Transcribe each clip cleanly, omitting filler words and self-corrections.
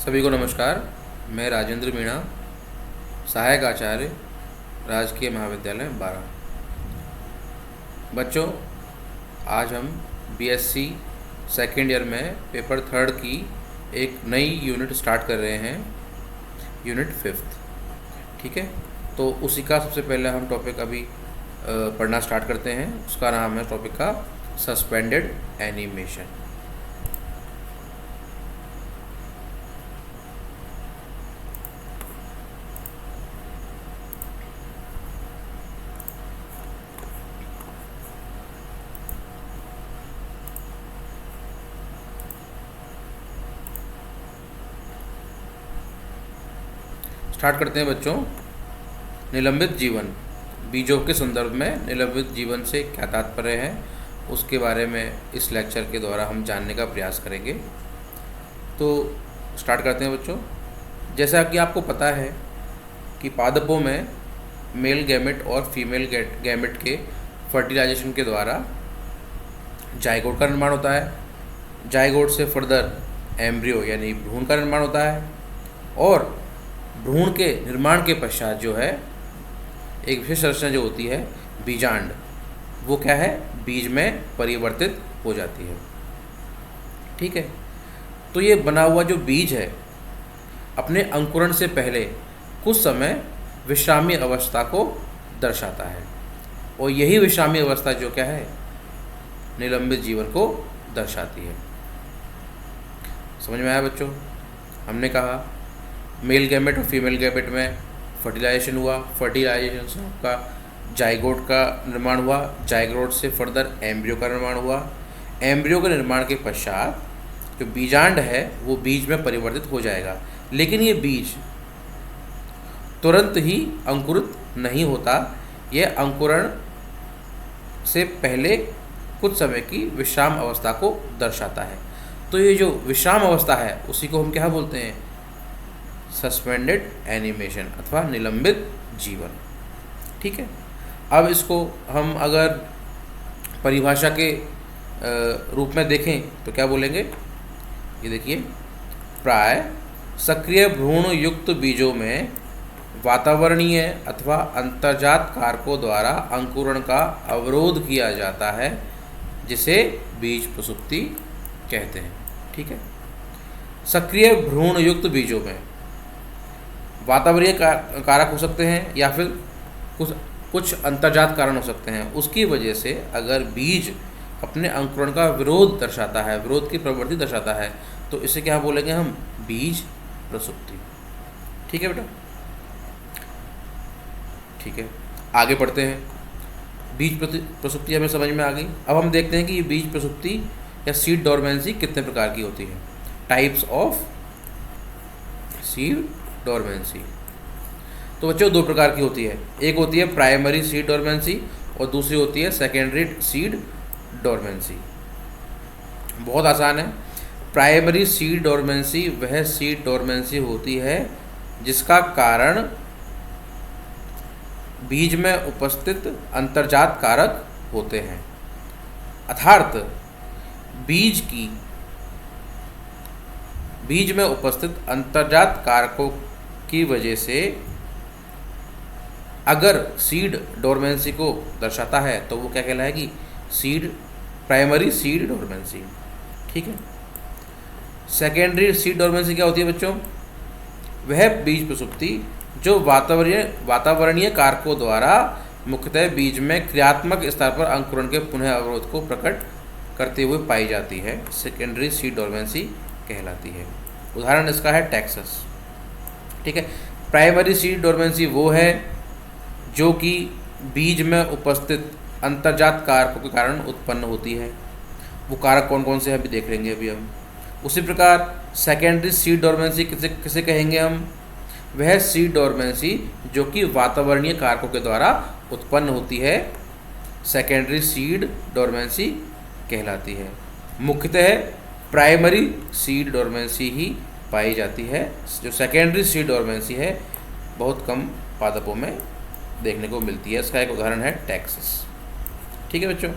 सभी को नमस्कार। मैं राजेंद्र मीणा, सहायक आचार्य, राजकीय महाविद्यालय बारा। बच्चों, आज हम बीएससी सेकेंड ईयर में पेपर थर्ड की एक नई यूनिट स्टार्ट कर रहे हैं, यूनिट फिफ्थ। ठीक है, तो उसी का सबसे पहले हम टॉपिक अभी पढ़ना स्टार्ट करते हैं। उसका नाम है टॉपिक का सस्पेंडेड एनिमेशन। स्टार्ट करते हैं बच्चों। निलंबित जीवन, बीजों के संदर्भ में निलंबित जीवन से क्या तात्पर्य है, उसके बारे में इस लेक्चर के द्वारा हम जानने का प्रयास करेंगे। तो स्टार्ट करते हैं बच्चों। जैसा कि आपको पता है कि पादपों में मेल गैमेट और फीमेल गैमेट के फर्टिलाइजेशन के द्वारा जाइगोट का निर्माण होता है। जाइगोट से फर्दर एम्ब्रियो यानी भ्रूण का निर्माण होता है, और भ्रूण के निर्माण के पश्चात जो है एक विशेष रचना जो होती है बीजांड, वो क्या है, बीज में परिवर्तित हो जाती है। ठीक है, तो ये बना हुआ जो बीज है अपने अंकुरण से पहले कुछ समय विश्रामी अवस्था को दर्शाता है, और यही विश्रामी अवस्था जो क्या है निलंबित जीवन को दर्शाती है। समझ में आया बच्चों? हमने कहा मेल गैमेट और फीमेल गैमेट में फर्टिलाइजेशन हुआ, फर्टिलाइजेशन से आपका जाइगोट का निर्माण हुआ, जाइगोट से फर्दर एम्ब्रियो का निर्माण हुआ, एम्ब्रियो के निर्माण के पश्चात जो बीजांड है वो बीज में परिवर्तित हो जाएगा। लेकिन ये बीज तुरंत ही अंकुरित नहीं होता, यह अंकुरण से पहले कुछ समय की विश्राम अवस्था को दर्शाता है। तो ये जो विश्राम अवस्था है उसी को हम क्या बोलते हैं, सस्पेंडेड एनिमेशन अथवा निलंबित जीवन। ठीक है, अब इसको हम अगर परिभाषा के रूप में देखें तो क्या बोलेंगे, ये देखिए, प्राय सक्रिय भ्रूण युक्त बीजों में वातावरणीय अथवा अंतर्जात कारकों द्वारा अंकुरण का अवरोध किया जाता है, जिसे बीज प्रसुप्ति कहते हैं। ठीक है, सक्रिय भ्रूण युक्त बीजों में वातावरणीय कारक हो सकते हैं या फिर कुछ अंतर्जात कारण हो सकते हैं। उसकी वजह से अगर बीज अपने अंकुरण का विरोध दर्शाता है, विरोध की प्रवृत्ति दर्शाता है, तो इसे क्या बोलेंगे हम, बीज प्रसुप्ति। ठीक है बेटा, ठीक है, आगे बढ़ते हैं। बीज प्रसुप्ति हमें समझ में आ गई। अब हम देखते हैं कि ये बीज प्रसुप्ति या सीड डोरमेंसी कितने प्रकार की होती है। Types of seed dormancy. तो बच्चों दो प्रकार की होती है, एक होती है प्राइमरी सीड डोरमेंसी और दूसरी होती है सेकेंडरी सीड डोरमेंसी। बहुत आसान है। प्राइमरी सीड डोरमेंसी वह सीड डोरमेंसी होती है जिसका कारण बीज में उपस्थित अंतर्जात कारक होते हैं, अर्थात बीज में उपस्थित अंतर्जात कारकों की वजह से अगर सीड डोरमेंसी को दर्शाता है तो वो क्या कहलाएगी, प्राइमरी सीड डोरमेंसी। ठीक है, सेकेंडरी सीड डोरमेंसी क्या होती है बच्चों, वह बीज प्रसुप्ति जो वातावरणीय कारकों द्वारा मुख्यतः बीज में क्रियात्मक स्तर पर अंकुरण के पुनः अवरोध को प्रकट करते हुए पाई जाती है, सेकेंडरी सीड डोरमेंसी कहलाती है। उदाहरण इसका है टैक्सस। ठीक है, प्राइमरी सीड डोरमेंसी वो है जो कि बीज में उपस्थित अंतर्जात कारकों के कारण उत्पन्न होती है। वो कारक कौन कौन से हैं अभी देख लेंगे अभी हम। उसी प्रकार सेकेंडरी सीड डोरमेंसी किसे कहेंगे हम, वह सीड डोरमेंसी जो कि वातावरणीय कारकों के द्वारा उत्पन्न होती है, सेकेंडरी सीड डोरमेंसी कहलाती है। मुख्यतः प्राइमरी सीड डोरमेंसी ही पाई जाती है, जो सेकेंडरी सीड डोरमेंसी है बहुत कम पादपों में देखने को मिलती है। इसका एक उदाहरण है टैक्सस। ठीक है बच्चों,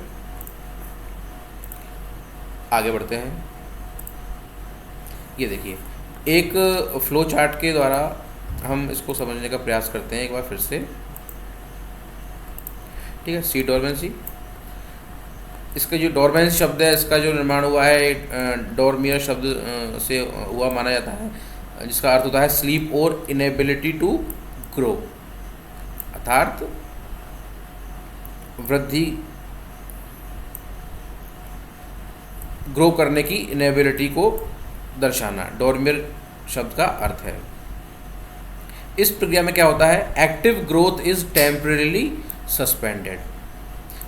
आगे बढ़ते हैं। ये देखिए, एक फ्लो चार्ट के द्वारा हम इसको समझने का प्रयास करते हैं एक बार फिर से। ठीक है, सीड डोरमेंसी, इसका जो डोरमेंसी शब्द है इसका जो निर्माण हुआ है डोरमियर शब्द से हुआ माना जाता है, जिसका अर्थ होता है स्लीप और इनेबिलिटी टू ग्रो, अर्थात वृद्धि, ग्रो करने की इनेबिलिटी को दर्शाना, डोरमियर शब्द का अर्थ है। इस प्रक्रिया में क्या होता है, active growth is temporarily suspended.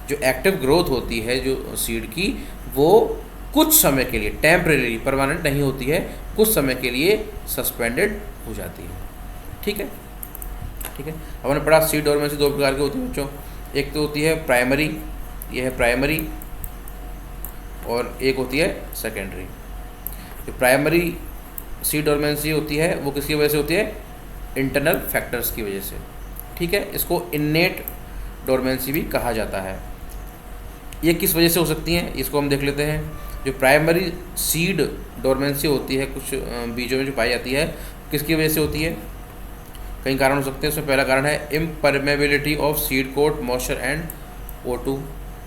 जो एक्टिव ग्रोथ होती है जो सीड की, वो कुछ समय के लिए, टेम्परेरी, परमानेंट नहीं होती है, कुछ समय के लिए सस्पेंडेड हो जाती है। ठीक है, ठीक है। हमने पढ़ा सीड डोरमेंसी दो प्रकार की होती है बच्चों, एक तो होती है प्राइमरी, ये है प्राइमरी, और एक होती है सेकेंडरी। जो प्राइमरी सीड डोरमेंसी होती है वो किसकी वजह से होती है, इंटरनल फैक्टर्स की वजह से। ठीक है, इसको इन्नेट डोरमेंसी भी कहा जाता है। ये किस वजह से हो सकती हैं, इसको हम देख लेते हैं। जो प्राइमरी सीड डोरमेंसी होती है कुछ बीजों में जो पाई जाती है, किसकी वजह से होती है, कई कारण हो सकते हैं। उसमें पहला कारण है impermeability of seed coat, moisture and O2।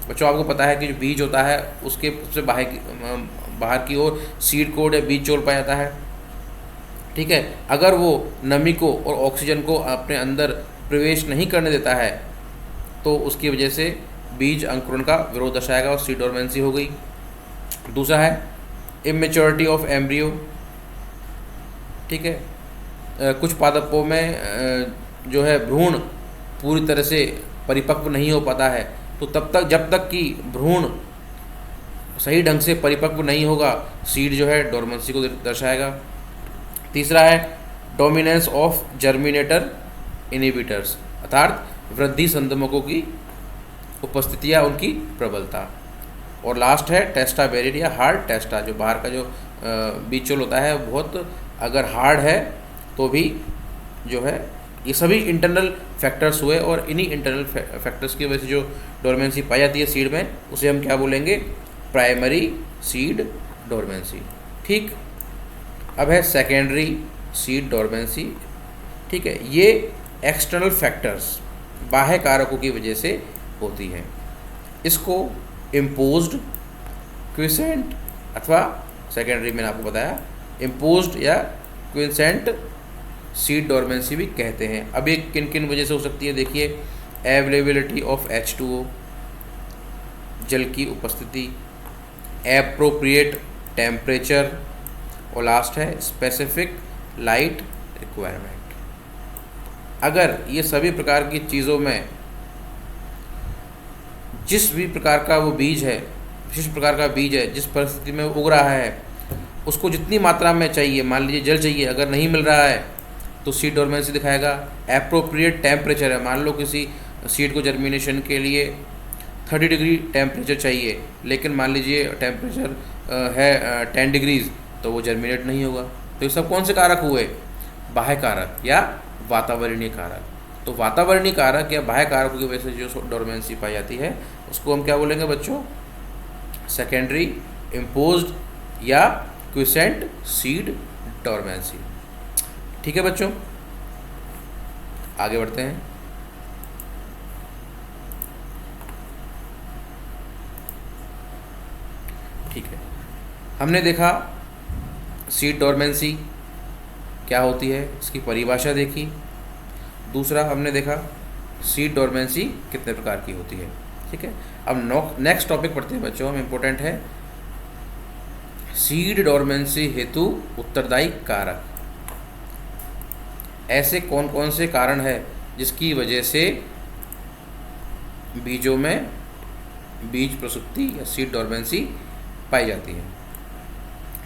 बच्चों आपको पता है कि जो बीज होता है उसके सबसे बाहर की ओर सीड कोट या बीज चोल पाया जाता है। ठीक है, अगर वो नमी को और ऑक्सीजन को अपने अंदर प्रवेश नहीं करने देता है तो उसकी वजह से बीज अंकुरण का विरोध दर्शाएगा और सीड डोरमेंसी हो गई। दूसरा है इमेच्योरिटी ऑफ एम्ब्रियो। ठीक है, कुछ पादपों में जो है भ्रूण पूरी तरह से परिपक्व नहीं हो पाता है, तो तब तक जब तक कि भ्रूण सही ढंग से परिपक्व नहीं होगा, सीड जो है डोरमेंसी को दर्शाएगा। तीसरा है डोमिनेंस ऑफ जर्मिनेटर इनहिबिटर्स, अर्थात वृद्धि संदमकों की उपस्थिति या उनकी प्रबलता। और लास्ट है टेस्टा बेरिड या हार्ड टेस्टा, जो बाहर का जो बीज चोल होता है बहुत अगर हार्ड है तो भी जो है, ये सभी इंटरनल फैक्टर्स हुए, और इन्हीं इंटरनल फैक्टर्स की वजह से जो डोरमेंसी पाई जाती है सीड में, उसे हम क्या बोलेंगे, प्राइमरी सीड डोरमेंसी। ठीक, अब है सेकेंडरी सीड डोरमेंसी। ठीक है, ये एक्सटर्नल फैक्टर्स, बाह्य कारकों की वजह से होती है। इसको इम्पोज्ड, क्विसेंट अथवा सेकेंडरी मैंने आपको बताया इम्पोज्ड या क्विसेंट सीड डोरमेंसी भी कहते हैं। अब ये किन किन वजह से हो सकती है, देखिए, अवेलेबिलिटी ऑफ H2O, जल की उपस्थिति, एप्रोप्रिएट टेम्परेचर, और लास्ट है स्पेसिफिक लाइट रिक्वायरमेंट। अगर ये सभी प्रकार की चीज़ों में जिस भी प्रकार का वो बीज है, विशिष्ट प्रकार का बीज है, जिस परिस्थिति में उग रहा है, उसको जितनी मात्रा में चाहिए, मान लीजिए जल चाहिए, अगर नहीं मिल रहा है तो सीड डोरमेंसी दिखाएगा। एप्रोप्रिएट टेम्परेचर है, मान लो किसी सीड को जर्मिनेशन के लिए 30 डिग्री टेम्परेचर चाहिए, लेकिन मान लीजिए टेम्परेचर है 10 डिग्रीज, तो वो जर्मिनेट नहीं होगा। तो ये सब कौन से कारक हुए, बाह्य कारक या वातावरणीय कारक। तो वातावरणीय कारक या बाह्य कारकों की वजह से जो डोरमेंसी पाई जाती है उसको हम क्या बोलेंगे बच्चों, सेकेंडरी इम्पोज्ड या क्विसेंट सीड डोरमेंसी। ठीक है बच्चों, आगे बढ़ते हैं। ठीक है, हमने देखा सीड डोरमेंसी क्या होती है, इसकी परिभाषा देखी। दूसरा हमने देखा सीड डोरमेंसी कितने प्रकार की होती है। ठीक है, अब नेक्स्ट टॉपिक पढ़ते हैं बच्चों, हम इम्पोर्टेंट है सीड डोरमेंसी हेतु उत्तरदायी कारक। ऐसे कौन कौन से कारण है जिसकी वजह से बीजों में बीज प्रसुप्ति या सीड डोरमेंसी पाई जाती है।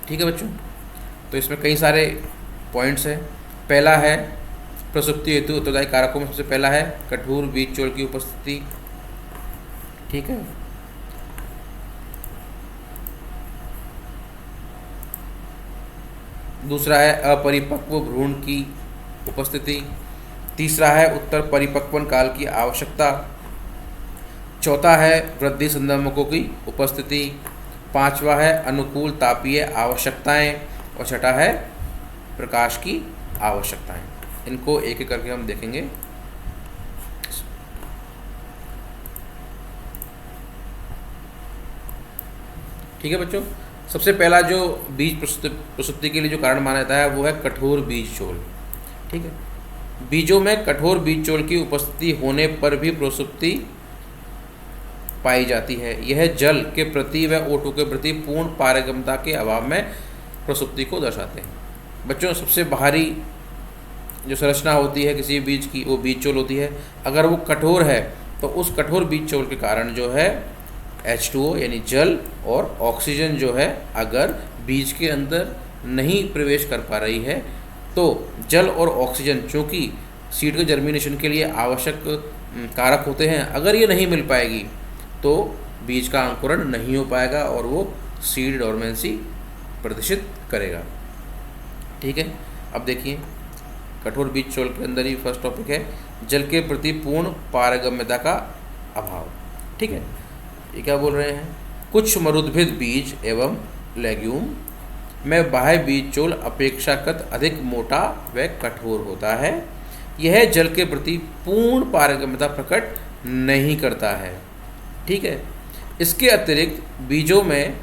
ठीक है बच्चों, तो इसमें कई सारे पॉइंट्स हैं। पहला है प्रसुप्ति हेतु उत्तरदायी कारकों में सबसे पहला है कठोर बीज चोल की उपस्थिति। ठीक है, दूसरा है अपरिपक्व भ्रूण की उपस्थिति। तीसरा है उत्तर परिपक्वन काल की आवश्यकता। चौथा है वृद्धि संदर्भकों की उपस्थिति। पांचवा है अनुकूल तापीय आवश्यकताएं। और छठा है प्रकाश की आवश्यकताएं। इनको एक एक करके हम देखेंगे। ठीक है बच्चों, सबसे पहला जो बीज प्रसुप्ति के लिए जो कारण माना जाता है वो है कठोर बीज चोल। ठीक है, बीजों में कठोर बीज चोल की उपस्थिति होने पर भी प्रसुप्ति पाई जाती है। यह जल के प्रति व O2 के प्रति पूर्ण पारगम्यता के अभाव में प्रसुप्ति को दर्शाते हैं। बच्चों, सबसे बाहरी जो संरचना होती है किसी बीज की वो बीज चोल होती है। अगर वो कठोर है तो उस कठोर बीज चोल के कारण जो है H2O यानी जल और ऑक्सीजन जो है अगर बीज के अंदर नहीं प्रवेश कर पा रही है तो जल और ऑक्सीजन चूँकि सीड के जर्मिनेशन के लिए आवश्यक कारक होते हैं, अगर ये नहीं मिल पाएगी तो बीज का अंकुरण नहीं हो पाएगा और वो सीड डोरमेंसी प्रदर्शित करेगा। ठीक है, अब देखिए कठोर बीज चोल के अंदर ही फर्स्ट टॉपिक है जल के प्रति पूर्ण पारगम्यता का अभाव। ठीक है, ये क्या बोल रहे हैं? कुछ मरुद्भिद बीज एवं लेग्यूम में बाह्य बीज चोल अपेक्षाकृत अधिक मोटा व कठोर होता है। यह जल के प्रति पूर्ण पारगम्यता प्रकट नहीं करता है। ठीक है, इसके अतिरिक्त बीजों में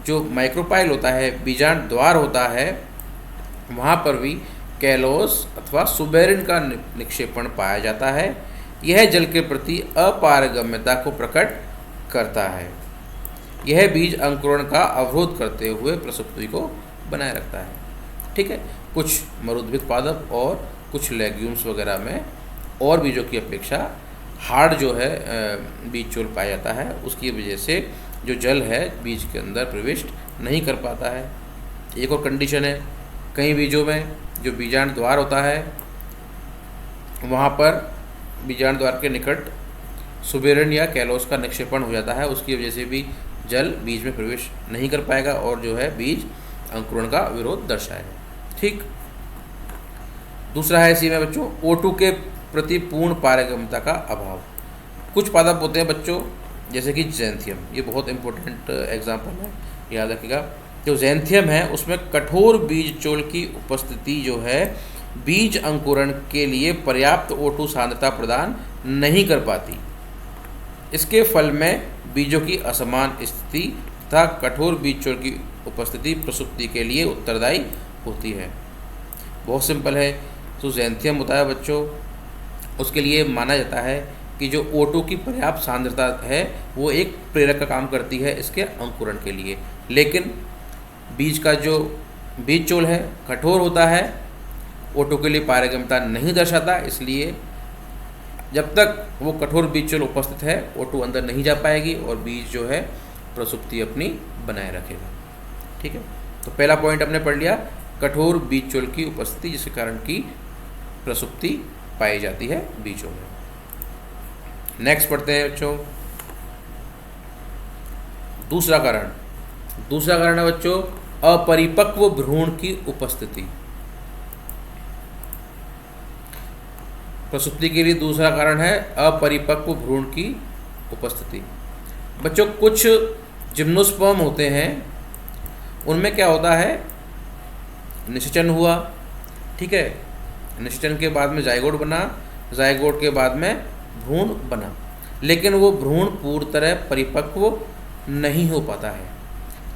जो माइक्रोपाइल होता है, बीजांड द्वार होता है, वहाँ पर भी कैलोस अथवा सुबेरिन का निक्षेपण पाया जाता है। यह जल के प्रति अपारगम्यता को प्रकट करता है। यह बीज अंकुरण का अवरोध करते हुए प्रसुप्ति को बनाए रखता है। ठीक है, कुछ मरुद्भिद पादप और कुछ लेग्यूम्स वगैरह में और बीजों की अपेक्षा हार्ड जो है बीज चोल पाया जाता है, उसकी वजह से जो जल है बीज के अंदर प्रविष्ट नहीं कर पाता है। एक और कंडीशन है, कई बीजों में जो बीजांड द्वार होता है वहाँ पर बीजांड द्वार के निकट सुबेरिन या कैलोस का निक्षेपण हो जाता है, उसकी वजह से भी जल बीज में प्रवेश नहीं कर पाएगा और जो है बीज अंकुरण का विरोध दर्शाएगा। ठीक, दूसरा है इसी में बच्चों O2 के प्रति पूर्ण पारगम्यता का अभाव। कुछ पादप होते हैं बच्चों जैसे कि ज़ैंथियम, ये बहुत इंपॉर्टेंट एग्जाम्पल है, याद रखिएगा। जो ज़ैंथियम है उसमें कठोर बीज चोल की उपस्थिति जो है बीज अंकुरण के लिए पर्याप्त O2 सांद्रता प्रदान नहीं कर पाती। इसके फल में बीजों की असमान स्थिति तथा कठोर बीज चोल की उपस्थिति प्रसुप्ति के लिए उत्तरदायी होती है। बहुत सिंपल है, तो ज़ैंथियम होता है बच्चों, उसके लिए माना जाता है कि जो O2 की पर्याप्त सांद्रता है वो एक प्रेरक का काम करती है इसके अंकुरण के लिए। लेकिन बीज का जो बीज चोल है कठोर होता है, O2 के लिए पारगम्यता नहीं दर्शाता, इसलिए जब तक वो कठोर बीज चोल उपस्थित है O2 अंदर नहीं जा पाएगी और बीज जो है प्रसुप्ति अपनी बनाए रखेगा। ठीक है, तो पहला पॉइंट हमने पढ़ लिया, कठोर बीज चोल की उपस्थिति जिसके कारण की प्रसुप्ति पाई जाती है बीजों में। नेक्स्ट पढ़ते हैं बच्चों दूसरा कारण है बच्चों अपरिपक्व भ्रूण की उपस्थिति। प्रसुप्ति के लिए दूसरा कारण है अपरिपक्व भ्रूण की उपस्थिति। बच्चों, कुछ जिम्नोस्पर्म होते हैं, उनमें क्या होता है, निषेचन हुआ, ठीक है, निषेचन के बाद में जाइगोट बना, जाइगोट के बाद में भ्रूण बना, लेकिन वो भ्रूण पूर्ण तरह परिपक्व नहीं हो पाता है।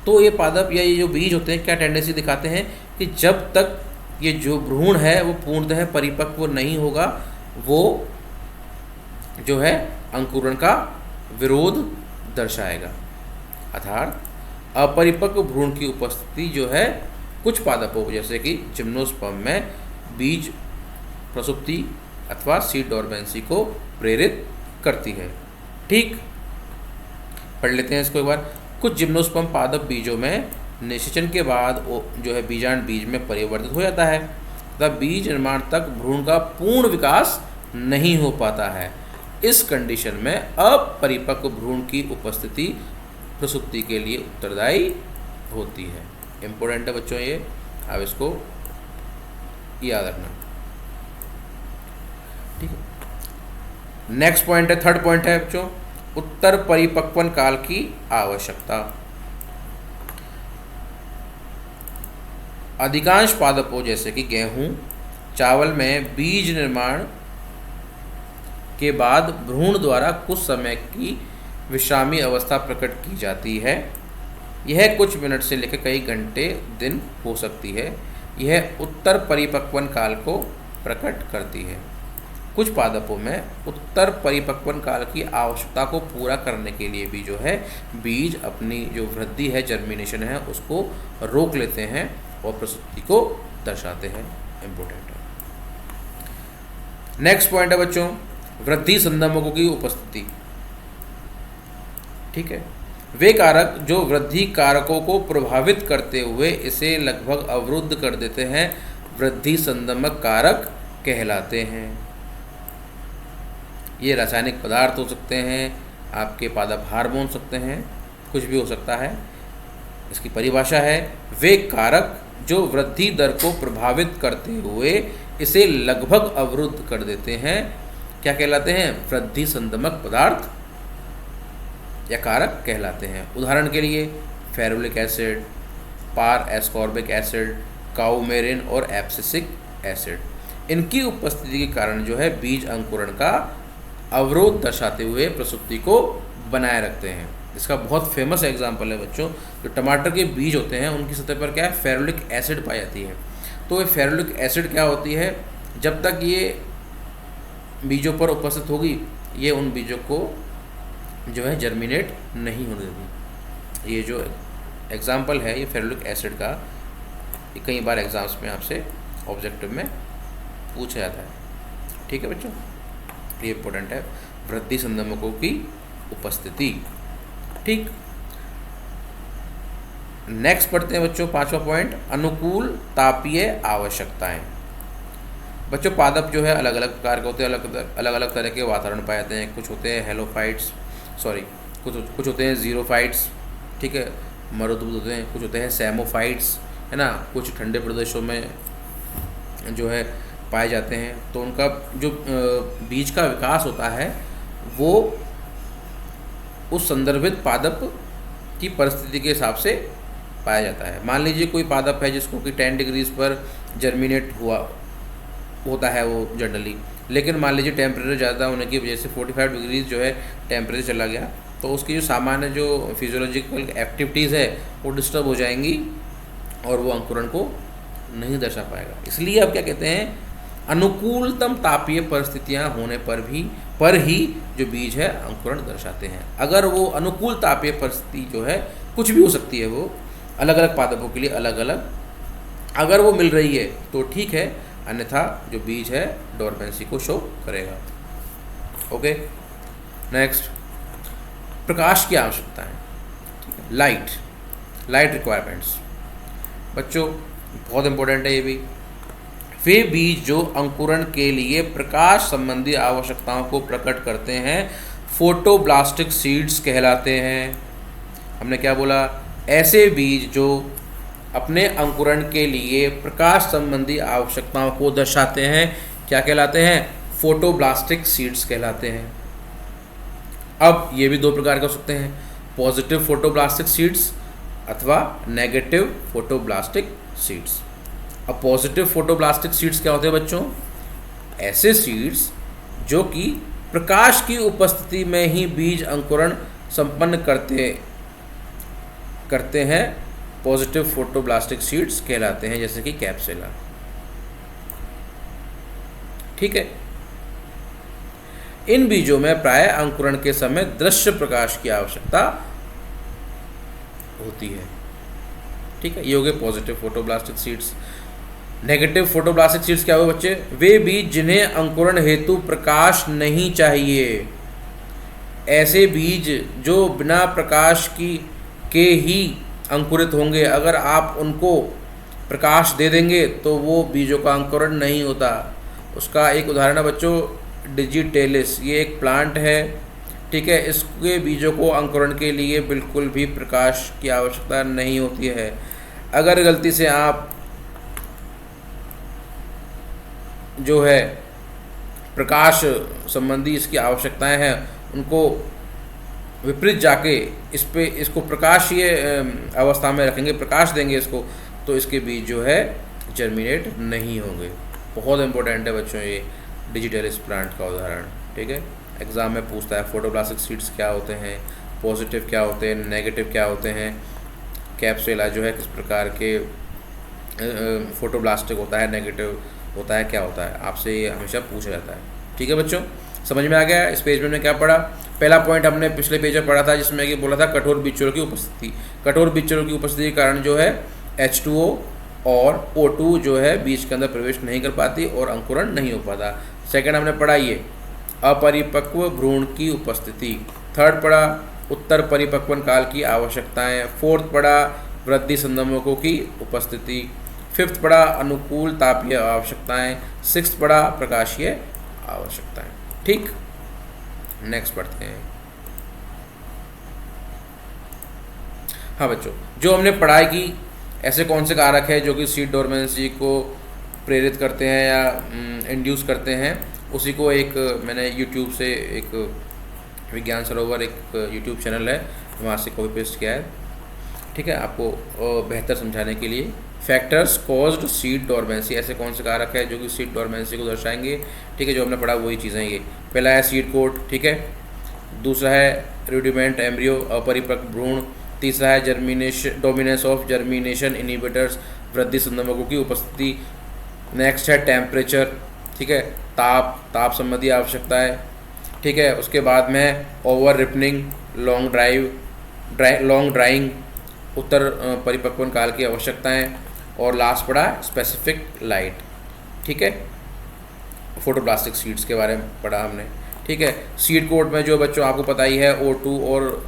तो ये पादप या ये जो बीज होते हैं क्या टेंडेंसी दिखाते हैं कि जब तक ये जो भ्रूण है वो पूर्णतः परिपक्व नहीं होगा वो जो है अंकुरण का विरोध दर्शाएगा। अर्थात अपरिपक्व भ्रूण की उपस्थिति जो है कुछ पादपों जैसे कि जिम्नोस्पर्म में बीज प्रसुप्ति अथवा सीड डोरमेंसी को प्रेरित करती है। ठीक, पढ़ लेते हैं इसको एक बार। कुछ जिम्नोस्पर्म पादप बीजों में निषेचन के बाद जो है बीजांड बीज में परिवर्तित हो जाता है तथा बीज निर्माण तक भ्रूण का पूर्ण विकास नहीं हो पाता है। इस कंडीशन में अपरिपक्व भ्रूण की उपस्थिति प्रसुप्ति के लिए उत्तरदायी होती है। इम्पोर्टेंट है बच्चों ये, अब इसको याद रखना। ठीक है, नेक्स्ट पॉइंट है, थर्ड पॉइंट है बच्चों उत्तर परिपक्वन काल की आवश्यकता। अधिकांश पादपों जैसे कि गेहूँ, चावल में बीज निर्माण के बाद भ्रूण द्वारा कुछ समय की विश्रामी अवस्था प्रकट की जाती है। यह कुछ मिनट से लेकर कई घंटे दिन हो सकती है। यह उत्तर परिपक्वन काल को प्रकट करती है। कुछ पादपों में उत्तर परिपक्वन काल की आवश्यकता को पूरा करने के लिए भी जो है बीज अपनी जो वृद्धि है, जर्मिनेशन है, उसको रोक लेते हैं और प्रसूति को दर्शाते हैं। इम्पोर्टेंट है। नेक्स्ट पॉइंट है बच्चों, वृद्धि संदर्भों की उपस्थिति। ठीक है, वे कारक जो वृद्धि कारकों को प्रभावित करते हुए इसे लगभग अवरुद्ध कर देते हैं वृद्धि संदर्भक कारक कहलाते हैं। ये रासायनिक पदार्थ हो सकते हैं, आपके पादप हार्मोन सकते हैं, कुछ भी हो सकता है। इसकी परिभाषा है, वे कारक जो वृद्धि दर को प्रभावित करते हुए इसे लगभग अवरुद्ध कर देते हैं, क्या कहलाते हैं? वृद्धि संदर्भक पदार्थ या कारक कहलाते हैं। उदाहरण के लिए फेरुलिक एसिड, पार एस्कॉर्बिक एसिड, काउमेरिन और एब्सिसिक एसिड। इनकी उपस्थिति के कारण जो है बीज अंकुरण का अवरोध दर्शाते हुए प्रसूति को बनाए रखते हैं। इसका बहुत फेमस एग्जाम्पल है बच्चों, जो टमाटर के बीज होते हैं उनकी सतह पर क्या है? फेरुलिक एसिड पाई जाती है। तो ये फेरुलिक एसिड क्या होती है? जब तक ये बीजों पर उपस्थित होगी, ये उन बीजों को जो है जर्मिनेट नहीं होने देती। ये जो एग्जाम्पल है ये फेरुलिक एसिड का, ये कई बार एग्जाम्स में आपसे ऑब्जेक्टिव में पूछा जाता है। ठीक है बच्चों, ये इम्पोर्टेंट है, वृद्धि संदर्भकों की उपस्थिति। ठीक, नेक्स्ट पढ़ते हैं बच्चों, 5वां पॉइंट, अनुकूल तापीय आवश्यकताएं। बच्चों पादप जो है अलग अलग प्रकार के होते हैं, अलग अलग तरह के वातावरण पाए जाते हैं। कुछ होते हैं हेलोफाइट्स, कुछ होते हैं जीरोफाइट्स, ठीक है, मरुदूत होते हैं। कुछ होते हैं सैमोफाइट्स, है ना, कुछ ठंडे प्रदेशों में जो है पाए जाते हैं। तो उनका जो बीज का विकास होता है वो उस संदर्भित पादप की परिस्थिति के हिसाब से पाया जाता है। मान लीजिए कोई पादप है जिसको कि 10 डिग्रीज पर जर्मिनेट होता है वो जनरली, लेकिन मान लीजिए टेम्परेचर ज़्यादा होने की वजह से 45 डिग्रीज जो है टेम्परेचर चला गया, तो उसकी जो सामान्य जो फिजियोलॉजिकल एक्टिविटीज़ है वो डिस्टर्ब हो जाएंगी और वो अंकुरण को नहीं दर्शा पाएगा। इसलिए अब क्या कहते हैं, अनुकूलतम तापीय परिस्थितियां होने पर ही जो बीज है अंकुरण दर्शाते हैं। अगर वो अनुकूल तापीय परिस्थिति जो है कुछ भी हो सकती है, वो अलग अलग पादपों के लिए अलग अलग, अगर वो मिल रही है तो ठीक है, अन्यथा जो बीज है डोरमेंसी को शो करेगा। ओके, नेक्स्ट, प्रकाश की आवश्यकताएं, लाइट रिक्वायरमेंट्स। बच्चों बहुत इंपॉर्टेंट है ये भी। वे बीज जो अंकुरण के लिए प्रकाश संबंधी आवश्यकताओं को प्रकट करते हैं फोटोब्लास्टिक सीड्स कहलाते हैं। हमने क्या बोला? ऐसे बीज जो अपने अंकुरण के लिए प्रकाश संबंधी आवश्यकताओं को दर्शाते हैं क्या कहलाते हैं? फोटोब्लास्टिक सीड्स कहलाते हैं। अब ये भी दो प्रकार के हो सकते हैं, पॉजिटिव फोटोब्लास्टिक सीड्स अथवा नेगेटिव फोटोब्लास्टिक सीड्स। अब पॉजिटिव फोटोब्लास्टिक सीड्स क्या होते हैं बच्चों? ऐसे सीड्स जो कि प्रकाश की उपस्थिति में ही बीज अंकुरण संपन्न करते हैं, पॉजिटिव फोटोब्लास्टिक सीड्स कहलाते हैं, जैसे कि कैप्सुला। ठीक है, इन बीजों में प्राय अंकुरण के समय दृश्य प्रकाश की आवश्यकता होती है। ठीक है, ये हो गए पॉजिटिव फोटोब्लास्टिक सीड्स। नेगेटिव फोटोब्लास्टिक सीड्स क्या हुए बच्चे? वे बीज जिन्हें अंकुरण हेतु प्रकाश नहीं चाहिए। ऐसे बीज जो बिना प्रकाश के ही अंकुरित होंगे, अगर आप उनको प्रकाश दे देंगे तो वो बीजों का अंकुरण नहीं होता। उसका एक उदाहरण है बच्चों डिजिटेलिस, ये एक प्लांट है। ठीक है, इसके बीजों को अंकुरण के लिए बिल्कुल भी प्रकाश की आवश्यकता नहीं होती है। अगर गलती से आप जो है प्रकाश संबंधी इसकी आवश्यकताएं हैं उनको विपरीत जाके इसको प्रकाशीय अवस्था में रखेंगे, प्रकाश देंगे इसको, तो इसके बीज जो है जर्मिनेट नहीं होंगे। बहुत इंपॉर्टेंट है बच्चों ये डिजिटलिस प्लांट का उदाहरण, ठीक है। एग्ज़ाम में पूछता है फोटोप्लास्टिक सीड्स क्या होते हैं, पॉजिटिव क्या होते हैं, नेगेटिव क्या होते हैं, कैप्सुला जो है किस प्रकार के फोटोप्लास्टिक होता है, नेगेटिव होता है, क्या होता है, आपसे ये हमेशा पूछा जाता है, ठीक है बच्चों। समझ में आ गया। इस पेज में हमने क्या पढ़ा? पहला पॉइंट हमने पिछले पेज में पढ़ा था जिसमें कि बोला था कठोर बीजचोरों की उपस्थिति। कठोर बीजचोरों की उपस्थिति के कारण जो है H2O और O2 जो है बीज के अंदर प्रवेश नहीं कर पाती और अंकुरण नहीं हो पाता। सेकंड हमने पढ़ा ये अपरिपक्व भ्रूण की उपस्थिति। थर्ड पढ़ा उत्तर परिपक्वन काल की आवश्यकताएं। फोर्थ पढ़ा वृद्धि संदर्भकों की उपस्थिति। फिफ्थ पढ़ा अनुकूल तापीय आवश्यकताएं। सिक्स्थ पढ़ा प्रकाशीय आवश्यकताएं। ठीक, नेक्स्ट पढ़ते हैं। हाँ बच्चों, जो हमने पढ़ाई की ऐसे कौन से कारक है जो कि सीड डोरमेंसी को प्रेरित करते हैं या इंड्यूस करते हैं, उसी को एक मैंने यूट्यूब से एक विज्ञान सरोवर एक यूट्यूब चैनल है वहाँ से कॉपी पेस्ट किया है, ठीक है, आपको बेहतर समझाने के लिए। फैक्टर्स कॉज्ड सीड डोरमेंसी, ऐसे कौन से कारक है जो कि सीड डोरमेंसी को दर्शाएंगे, ठीक है, जो हमने पढ़ा वही चीज़ें ये। पहला है सीड कोट, ठीक है। दूसरा है रूडिमेंट एम्ब्रियो, अपरिपक्व भ्रूण। तीसरा है germination, dominance of germination inhibitors, वृद्धि संदर्भकों की उपस्थिति। नेक्स्ट है टेम्परेचर, ठीक है, ताप संबंधी आवश्यकता है, ठीक है। उसके बाद में ओवर रिपनिंग, लॉन्ग ड्राइंग, उत्तर परिपक्वन काल की आवश्यकताएं, और लास्ट पढ़ा स्पेसिफिक लाइट, ठीक है। फोटोप्लास्टिक सीड्स के बारे में पढ़ा हमने, ठीक है। सीड कोट में जो बच्चों आपको पता ही है O2 और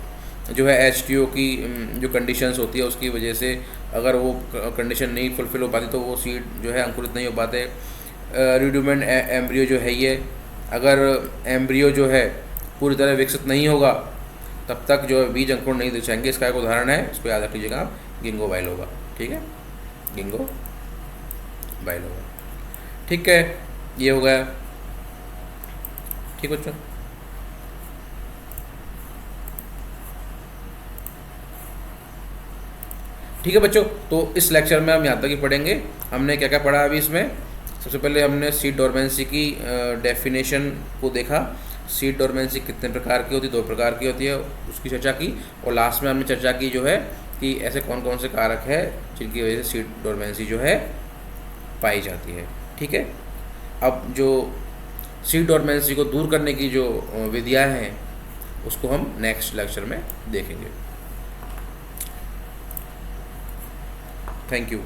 जो है H2O की जो कंडीशंस होती है उसकी वजह से अगर वो कंडीशन नहीं फुलफिल हो पाती तो वो सीड जो है अंकुरित नहीं हो पाते। रूडिमेंट एम्ब्रियो जो है ये, अगर एम्ब्रियो जो है पूरी तरह विकसित नहीं होगा तब तक जो है बीज अंकुरण नहीं दिखाएंगे। इसका एक उदाहरण है, इसको याद रख लीजिएगा आप, गिंगो बाइलोगा, ठीक है, गिंगो बाइलोगा, ठीक है। ये हो गया, ठीक बच्चों। ठीक है बच्चों, तो इस लेक्चर में हम यहाँ तक ही पढ़ेंगे। हमने क्या क्या पढ़ा अभी इसमें? सबसे पहले हमने सीड डोरमेंसी की डेफिनेशन को देखा। सीड डोरमेंसी कितने प्रकार की होती है? 2 प्रकार की होती है, उसकी चर्चा की। और लास्ट में हमने चर्चा की जो है कि ऐसे कौन कौन से कारक है जिनकी वजह से सीड डोरमेंसी जो है पाई जाती है, ठीक है। अब जो सीड डोरमेंसी को दूर करने की जो विधियाँ हैं उसको हम नेक्स्ट लेक्चर में देखेंगे। Thank you.